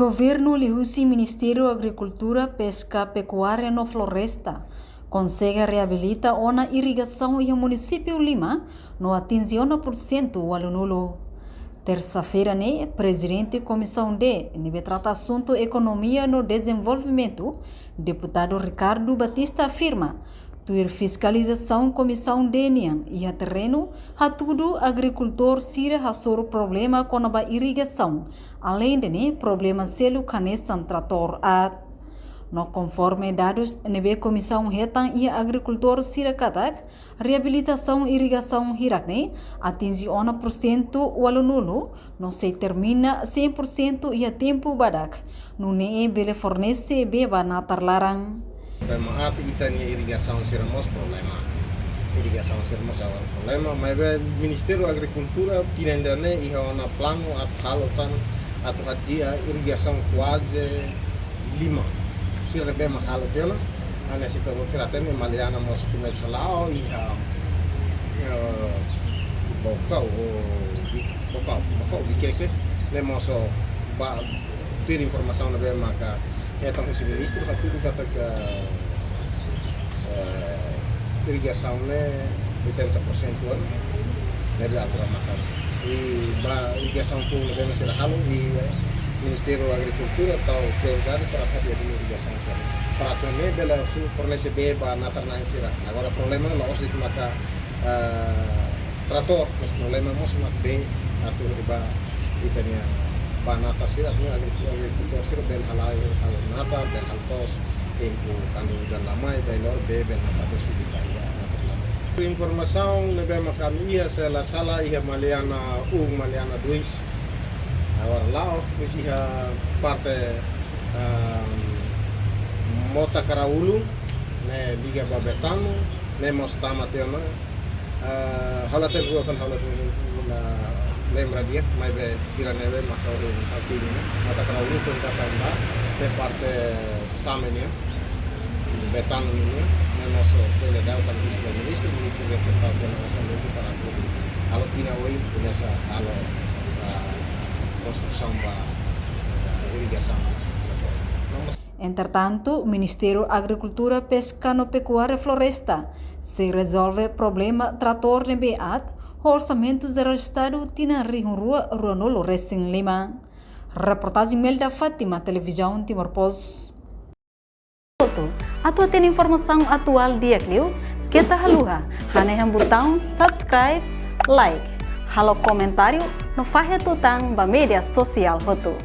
Governo lihusi Ministério Agricultura, Pesca, Pecuária no Floresta consegue reabilitar a irrigação e o município Lima no atinge 1% o alunulo. Terça-feira, presidente da Comissão D, trata assunto Economia no Desenvolvimento, deputado Ricardo Batista afirma ter fiscalização Comissão D e a terreno, a tudo agricultor sira hasor problema com a irrigação, além de problema selo canesan trator no conforme dados nebe Comissão Retan e agricultor sira katak, reabilitação irrigação hirakne atinge 1% o alunulo, não se termina 100% e a tempo badak, no bele fornece beba na tarlarang. Maaf itanya irrigação sermos problema. Irrigação sermos awal problema, mas o Ministério da Agricultura tinendane iha ona plano at halotan atau hadia irrigação quase 5. Sira be mahalo tena, ana sita sira tena maliana mos kumesalao iha bokau bikeke lemoso ba ter informação na be maka então o ministro hatu kata ke irrigação né 80% dari aturan makan e ba irrigação tu lebih masih halo di Ministério da Agricultura atau prioridade para hadir di irrigação para também bela su fornece beba na terna sira agora problema não os itu maka trator mas problema mos mak be atau riba itanya banata sira punya agricultor sira bel halai hal nata bel haltos tempo kanu dan lamai bailor be bel nata sudita ya informação lebih makan ia sala ia maliana maliana duis agora lá is ia parte mota karaulu ne liga babetano ne mostama tema halaten rua kan halaten lembra dia mai be sira neve makau ini mata karaulu pun kata mbak de parte samenia betan ini nenoso pele dau kan ministro yang serta pengawasan itu para aktif kalau tidak woi biasa kalau construção ba irrigação. Entretanto, Ministério da Agricultura, Pesca no Pecuária e Floresta se resolve problema trator de beat, orçamento geral Estado tina rua Ruanolo Racing Lima. Reportagem Melda Fátima, Televisão Timor-Pos. Atau tem informação atual dia kliu, kita haluha, haneham botão subscribe, like, halo comentário, no fahe tutang ba media sosial hotu.